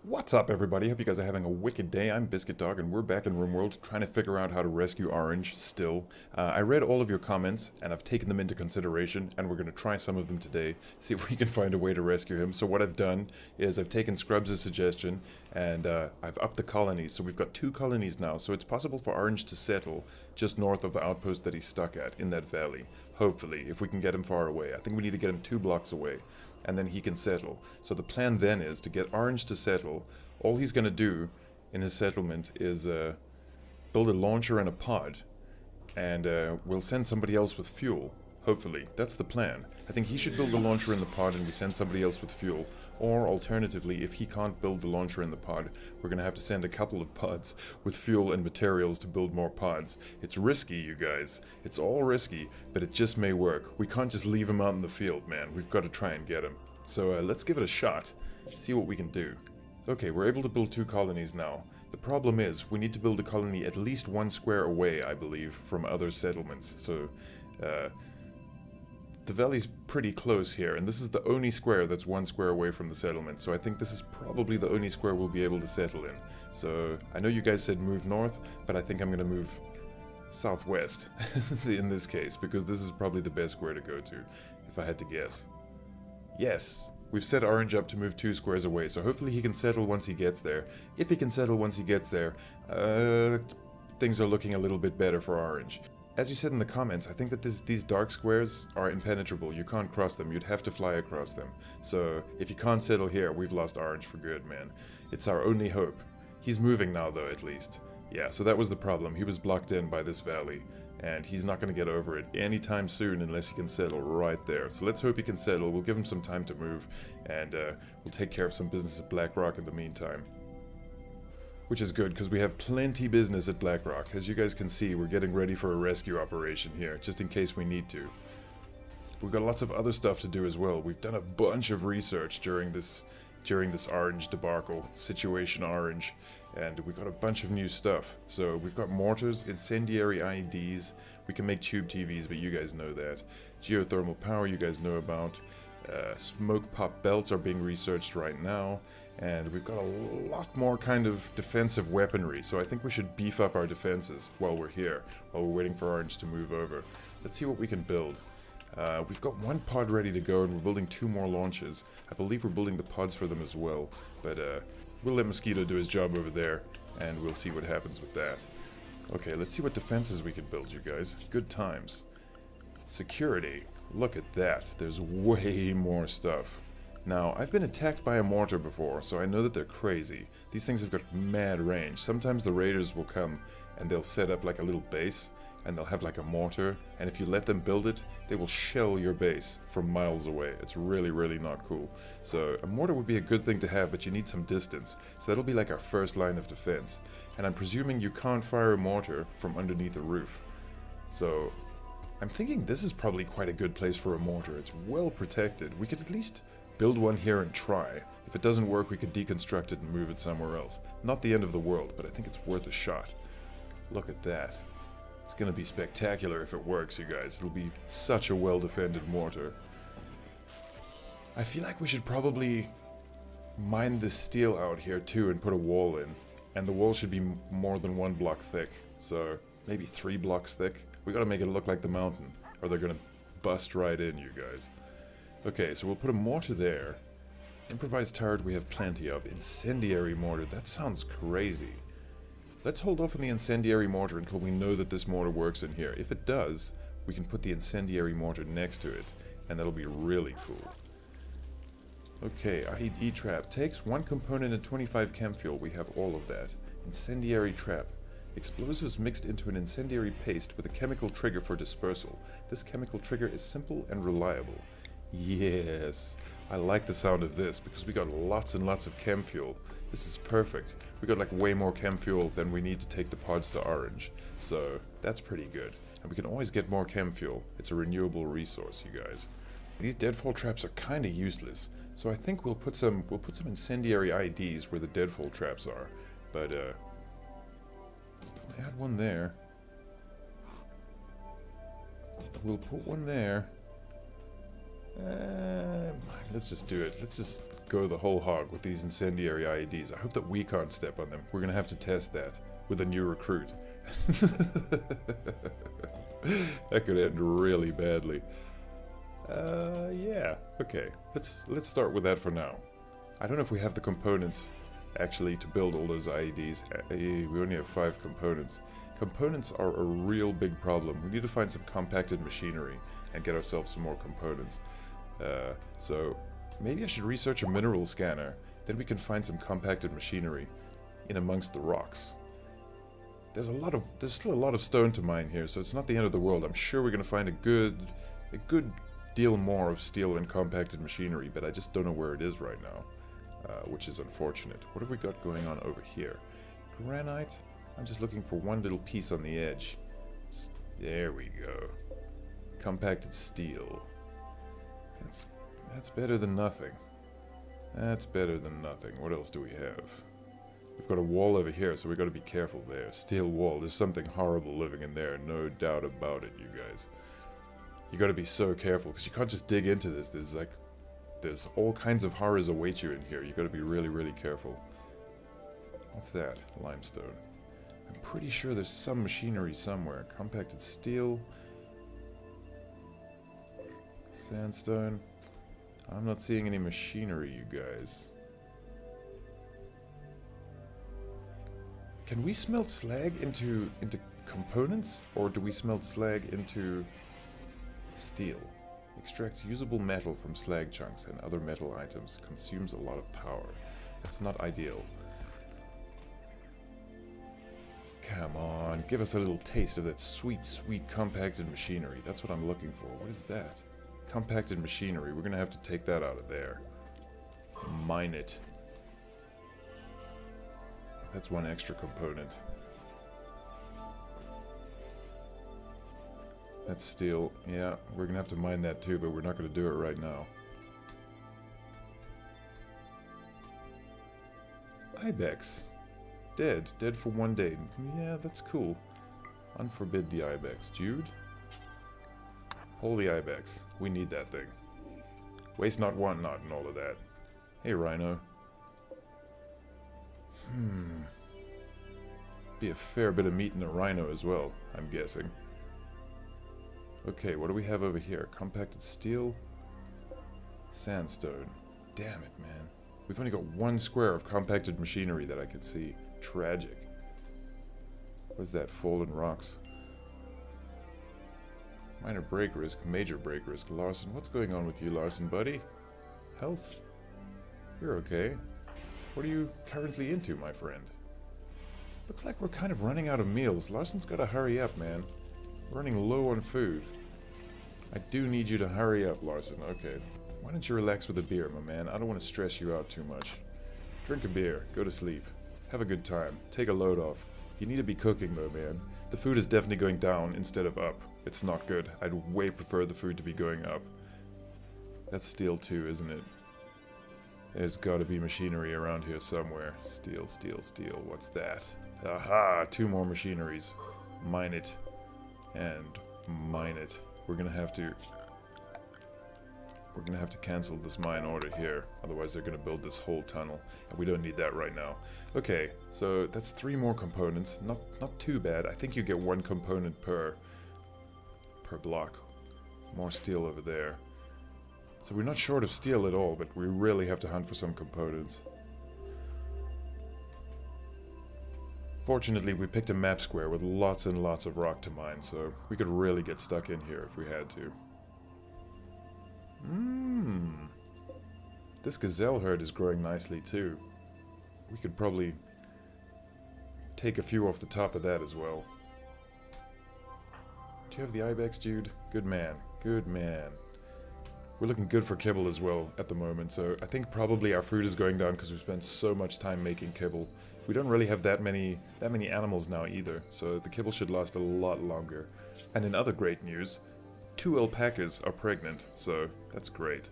What's up, everybody? Hope you guys are having a wicked day. I'm Biscuit Dog, and we're back in Rimworld trying to figure out how to rescue Orange still. I read all of your comments, and I've taken them into consideration, and we're going to try some of them today, see if we can find a way to rescue him. So what I've done is I've taken Scrubs' suggestion, and I've upped the colonies. So we've got 2 colonies now, so it's possible for Orange to settle just north of the outpost that he's stuck at, in that valley. Hopefully, if we can get him far away. I think we need to get him 2 blocks away, and then he can settle. So the plan then is to get Orange to settle. All he's going to do in his settlement is build a launcher and a pod, and we'll send somebody else with fuel. Hopefully, that's the plan. I think he should build the launcher in the pod and we send somebody else with fuel. Or alternatively, if he can't build the launcher in the pod, we're going to have to send a couple of pods with fuel and materials to build more pods. It's risky, you guys. It's all risky, but it just may work. We can't just leave him out in the field, man. We've got to try and get him. So let's give it a shot. See what we can do. Okay, we're able to build 2 colonies now. The problem is, we need to build a colony at least 1 square away, I believe, from other settlements. So, the valley's pretty close here, and this is the only square that's 1 square away from the settlement, so I think this is probably the only square we'll be able to settle in. So, I know you guys said move north, but I think I'm gonna move southwest in this case, because this is probably the best square to go to, if I had to guess. Yes! We've set Orange up to move 2 squares away, so hopefully he can settle once he gets there. If he can settle once he gets there, things are looking a little bit better for Orange. As you said in the comments, I think that these dark squares are impenetrable. You can't cross them. You'd have to fly across them. So if you can't settle here, we've lost Orange for good, man. It's our only hope. He's moving now, though, at least. Yeah, so that was the problem. He was blocked in by this valley, and he's not going to get over it anytime soon unless he can settle right there. So let's hope he can settle. We'll give him some time to move, and we'll take care of some business at Blackrock in the meantime. Which is good, because we have plenty business at Blackrock. As you guys can see, we're getting ready for a rescue operation here, just in case we need to. We've got lots of other stuff to do as well. We've done a bunch of research during this Orange debacle, Situation Orange, and we got a bunch of new stuff. So we've got mortars, incendiary IEDs, we can make tube TVs, but you guys know that. Geothermal power, you guys know about. Smoke pop belts are being researched right now, and we've got a lot more kind of defensive weaponry, so I think we should beef up our defenses while we're here, while we're waiting for Orange to move over. Let's see what we can build. We've got 1 pod ready to go, and we're building 2 more launches. I believe we're building the pods for them as well, but we'll let Mosquito do his job over there, and we'll see what happens with that. Okay, let's see what defenses we can build, you guys. Good times. Security. Look at that. There's way more stuff. Now, I've been attacked by a mortar before, so I know that they're crazy. These things have got mad range. Sometimes the raiders will come, and they'll set up like a little base, and they'll have like a mortar, and if you let them build it, they will shell your base from miles away. It's really, really not cool. So a mortar would be a good thing to have, but you need some distance. So that'll be like our first line of defense. And I'm presuming you can't fire a mortar from underneath a roof. So I'm thinking this is probably quite a good place for a mortar. It's well protected. We could at least build one here and try. If it doesn't work, we could deconstruct it and move it somewhere else. Not the end of the world, but I think it's worth a shot. Look at that. It's gonna be spectacular if it works, you guys. It'll be such a well-defended mortar. I feel like we should probably mine this steel out here too and put a wall in. And the wall should be more than 1 block thick. So maybe 3 blocks thick. We gotta make it look like the mountain, or they're gonna bust right in, you guys. Okay, so we'll put a mortar there. Improvised turret we have plenty of. Incendiary mortar, that sounds crazy. Let's hold off on the incendiary mortar until we know that this mortar works in here. If it does, we can put the incendiary mortar next to it, and that'll be really cool. Okay, IED trap. Takes 1 component and 25 chem fuel. We have all of that. Incendiary trap. Explosives mixed into an incendiary paste with a chemical trigger for dispersal. This chemical trigger is simple and reliable. Yes, I like the sound of this because we got lots and lots of chem fuel. This is perfect. We got like way more chem fuel than we need to take the pods to Orange. So that's pretty good. And we can always get more chem fuel. It's a renewable resource, you guys. These deadfall traps are kind of useless. So I think we'll put some incendiary IDs where the deadfall traps are. But we'll add one there. We'll put one there. let's just do it. Let's just go the whole hog with these incendiary IEDs. I hope that we can't step on them. We're gonna have to test that with a new recruit. That could end really badly. Yeah, okay. Let's start with that for now. I don't know if we have the components actually to build all those IEDs. We only have 5 components. Components are a real big problem. We need to find some compacted machinery and get ourselves some more components. So maybe I should research a mineral scanner. Then we can find some compacted machinery in amongst the rocks. There's still a lot of stone to mine here, so it's not the end of the world. I'm sure we're gonna find a good deal more of steel and compacted machinery, but I just don't know where it is right now, which is unfortunate. What have we got going on over here? Granite. I'm just looking for one little piece on the edge. There we go. Compacted steel. That's better than nothing. That's better than nothing. What else do we have? We've got a wall over here, so we've got to be careful there. Steel wall. There's something horrible living in there. No doubt about it, you guys. You got to be so careful, because you can't just dig into this. There's all kinds of horrors await you in here. You got to be really, really careful. What's that? Limestone. I'm pretty sure there's some machinery somewhere. Compacted steel. Sandstone. I'm not seeing any machinery, you guys. Can we smelt slag into components, or do we smelt slag into steel? Extracts usable metal from slag chunks and other metal items. Consumes a lot of power. That's not ideal. Come on, give us a little taste of that sweet, sweet compacted machinery. That's what I'm looking for. What is that? Compacted machinery. We're gonna have to take that out of there. Mine it. That's one extra component. That's steel. Yeah, we're gonna have to mine that too, but we're not gonna do it right now. Ibex. Dead. Dead for 1 day. Yeah, that's cool. Unforbid the Ibex. Jude? Holy Ibex. We need that thing. Waste not, want not, and all of that. Hey, Rhino. Be a fair bit of meat in a rhino as well, I'm guessing. Okay, what do we have over here? Compacted steel? Sandstone. Damn it, man. We've only got 1 square of compacted machinery that I could see. Tragic. What's that? Fallen rocks. Minor break risk, major break risk. Larson, what's going on with you, Larson, buddy? Health? You're okay. What are you currently into, my friend? Looks like we're kind of running out of meals. Larson's gotta hurry up, man. We're running low on food. I do need you to hurry up, Larson. Okay. Why don't you relax with a beer, my man? I don't want to stress you out too much. Drink a beer. Go to sleep. Have a good time. Take a load off. You need to be cooking, though, man. The food is definitely going down instead of up. It's not good. I'd way prefer the food to be going up. That's steel too, isn't it? There's gotta be machinery around here somewhere. Steel, steel, steel. What's that? Aha! 2 more machineries. Mine it. And mine it. We're gonna have to cancel this mine order here. Otherwise they're gonna build this whole tunnel. And we don't need that right now. Okay, so that's 3 more components. Not too bad. I think you get 1 component per block. More steel over there. So we're not short of steel at all, but we really have to hunt for some components. Fortunately, we picked a map square with lots and lots of rock to mine, so we could really get stuck in here if we had to. This gazelle herd is growing nicely too. We could probably take a few off the top of that as well. Do you have the ibex, Jude? Good man. Good man. We're looking good for kibble as well at the moment, so I think probably our food is going down because we've spent so much time making kibble. We don't really have that many animals now either, so the kibble should last a lot longer. And in other great news, 2 alpacas are pregnant, so that's great.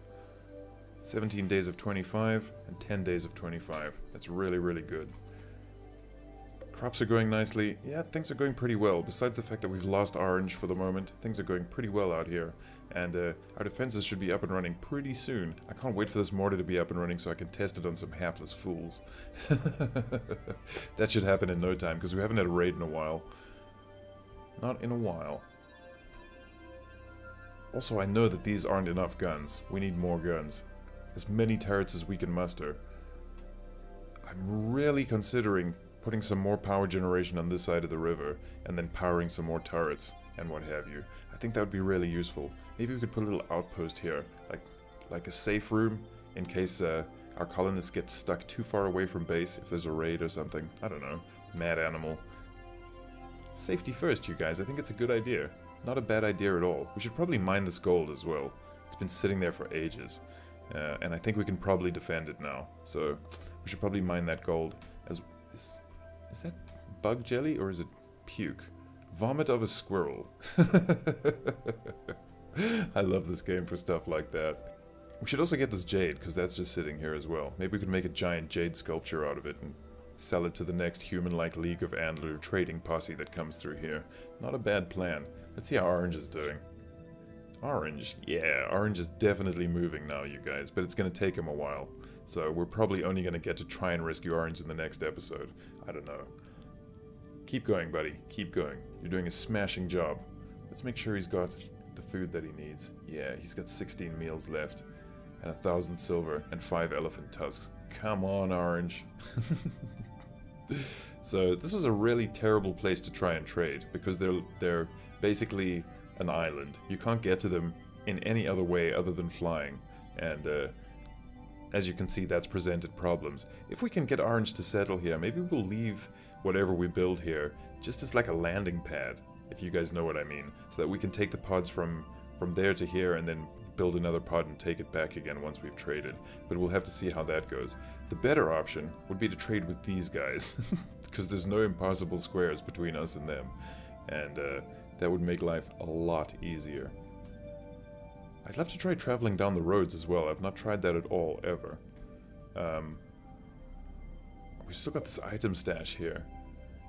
17 days of 25 and 10 days of 25. That's really, really good. Crops are going nicely. Yeah, things are going pretty well. Besides the fact that we've lost orange for the moment, things are going pretty well out here. And our defenses should be up and running pretty soon. I can't wait for this mortar to be up and running so I can test it on some hapless fools. That should happen in no time, because we haven't had a raid in a while. Not in a while. Also, I know that these aren't enough guns. We need more guns. As many turrets as we can muster. I'm really considering putting some more power generation on this side of the river, and then powering some more turrets, and what have you. I think that would be really useful. Maybe we could put a little outpost here, like a safe room, in case our colonists get stuck too far away from base, if there's a raid or something. I don't know. Mad animal. Safety first, you guys. I think it's a good idea. Not a bad idea at all. We should probably mine this gold as well. It's been sitting there for ages. And I think we can probably defend it now. So, we should probably mine that gold. Is that bug jelly or is it puke? Vomit of a squirrel. I love this game for stuff like that. We should also get this jade, because that's just sitting here as well. Maybe we could make a giant jade sculpture out of it and sell it to the next human-like League of Antler trading posse that comes through here. Not a bad plan. Let's see how Orange is doing. Orange? Yeah, Orange is definitely moving now, you guys, but it's going to take him a while. So we're probably only going to get to try and rescue Orange in the next episode. I don't know. Keep going, buddy. Keep going. You're doing a smashing job. Let's make sure he's got the food that he needs. Yeah, he's got 16 meals left. And 1,000 silver and 5 elephant tusks. Come on, Orange. So this was a really terrible place to try and trade, because they're basically an island. You can't get to them in any other way other than flying. And as you can see, that's presented problems. If we can get Orange to settle here, maybe we'll leave whatever we build here just as like a landing pad, if you guys know what I mean, so that we can take the pods from there to here and then build another pod and take it back again once we've traded. But we'll have to see how that goes. The better option would be to trade with these guys, because there's no impossible squares between us and them, and that would make life a lot easier. I'd love to try traveling down the roads as well. I've not tried that at all, ever. We've still got this item stash here,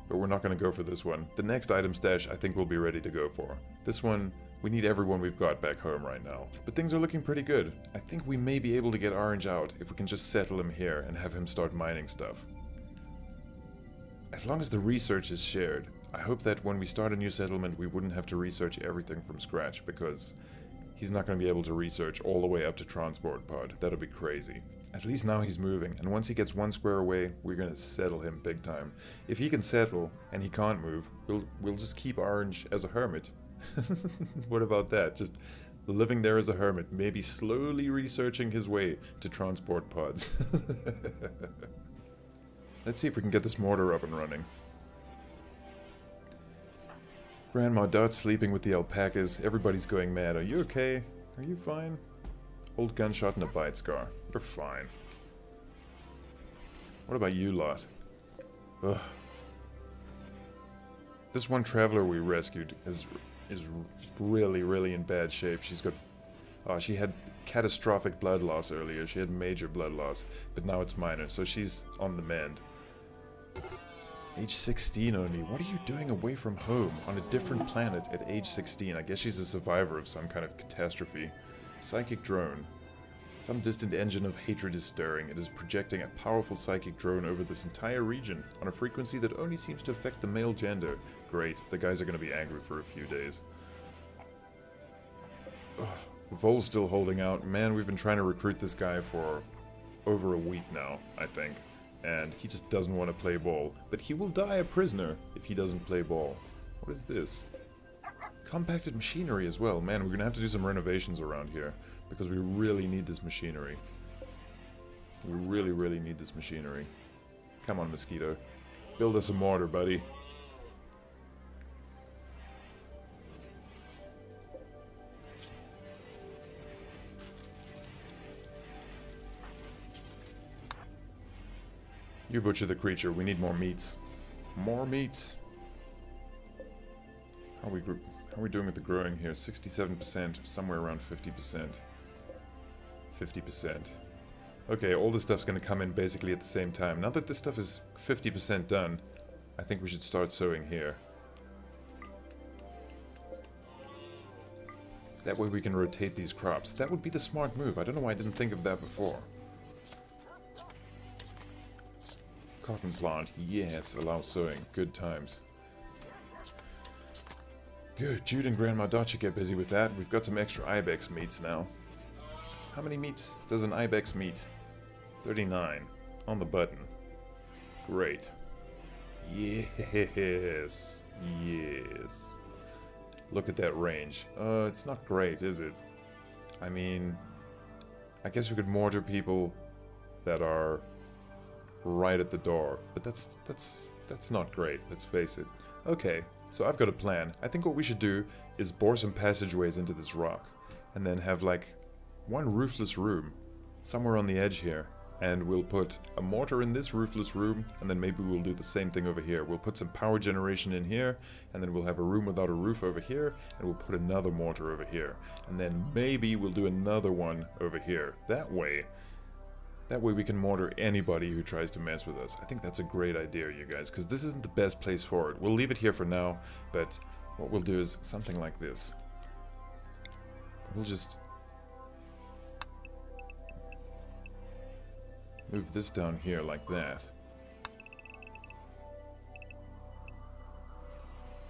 but we're not going to go for this one. The next item stash I think we'll be ready to go for. This one, we need everyone we've got back home right now. But things are looking pretty good. I think we may be able to get Orange out if we can just settle him here and have him start mining stuff. As long as the research is shared, I hope that when we start a new settlement we wouldn't have to research everything from scratch, because he's not going to be able to research all the way up to transport pod. That'll be crazy. At least now he's moving, and once he gets 1 square away, we're going to settle him big time. If he can settle and he can't move, we'll just keep Orange as a hermit. What about that? Just living there as a hermit, maybe slowly researching his way to transport pods. Let's see if we can get this mortar up and running. Grandma Dot's sleeping with the alpacas. Everybody's going mad. Are you okay? Are you fine? Old gunshot and a bite scar. You're fine. What about you lot? Ugh. This one traveler we rescued is really in bad shape. She's got... she had catastrophic blood loss earlier. She had major blood loss, but now it's minor, so she's on the mend. Age 16 only. What are you doing away from home on a different planet at age 16? I guess she's a survivor of some kind of catastrophe. Psychic drone. Some distant engine of hatred is stirring. It is projecting a powerful psychic drone over this entire region on a frequency that only seems to affect the male gender. Great, the guys are going to be angry for a few days. Ugh, Vol's still holding out. Man, we've been trying to recruit this guy for over a week now, I think. And he just doesn't want to play ball. But he will die a prisoner if he doesn't play ball. What is this? Compacted machinery as well. Man, we're going to have to do some renovations around here, because we really need this machinery. We really need this machinery. Come on, Mosquito. Build us a mortar, buddy. You butcher the creature. We need more meats. More meats. How are we doing with the growing here? 67%, somewhere around 50%. 50%. Okay, all this stuff's gonna come in basically at the same time. Now that this stuff is 50% done, I think we should start sowing here. That way we can rotate these crops. That would be the smart move. I don't know why I didn't think of that before. Cotton plant, yes, allow sowing. Good times. Good, Jude and Grandma Dacia get busy with that. We've got some extra ibex meats now. How many meats does an ibex meat? 39. On the button. Great. Yes. Yes. Look at that range. It's not great, is it? I mean, I guess we could mortar people that are right at the door, but that's not great, let's face it. Okay, so I've got a plan. I think what we should do is bore some passageways into this rock, and then have like one roofless room somewhere on the edge here. And we'll put a mortar in this roofless room, and then maybe we'll do the same thing over here. We'll put some power generation in here, and then we'll have a room without a roof over here, and we'll put another mortar over here. And then maybe we'll do another one over here. That way we can mortar anybody who tries to mess with us. I think that's a great idea, you guys, because this isn't the best place for it. We'll leave it here for now, but what we'll do is something like this. We'll just move this down here like that.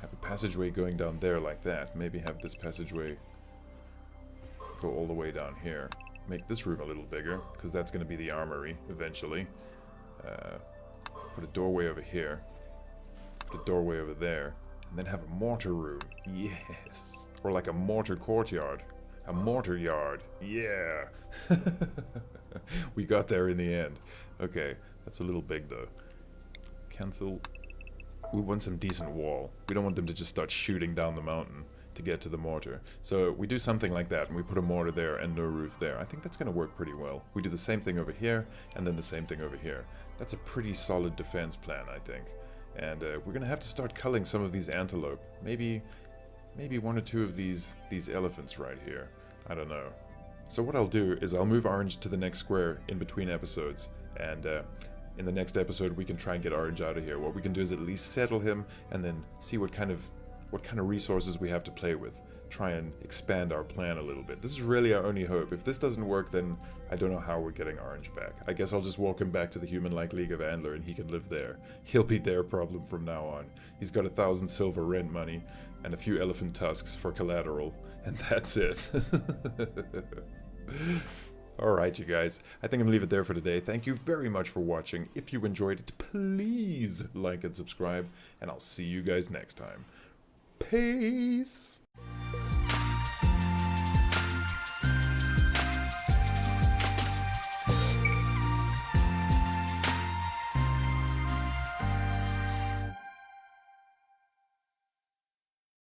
Have a passageway going down there like that. Maybe have this passageway go all the way down here. Make this room a little bigger, because that's going to be the armory eventually. Put a doorway over here. Put a doorway over there. And then have a mortar room. Yes! Or like a mortar courtyard. A mortar yard. Yeah! We got there in the end. Okay, that's a little big though. Cancel. We want some decent wall. We don't want them to just start shooting down the mountain to get to the mortar. So we do something like that, and we put a mortar there and no roof there. I think that's going to work pretty well. We do the same thing over here, and then the same thing over here. That's a pretty solid defense plan, I think. And we're going to have to start culling some of these antelope. Maybe one or two of these elephants right here. I don't know. So what I'll do is I'll move Orange to the next square in between episodes, and in the next episode we can try and get Orange out of here. What we can do is at least settle him, and then see what kind of resources we have to play with. Try and expand our plan a little bit. This is really our only hope. If this doesn't work, then I don't know how we're getting Orange back. I guess I'll just walk him back to the human-like League of Antler, and he can live there. He'll be their problem from now on. He's got 1,000 silver rent money, and a few elephant tusks for collateral, and that's it. Alright, you guys. I think I'm gonna leave it there for today. Thank you very much for watching. If you enjoyed it, please like and subscribe, and I'll see you guys next time. Peace!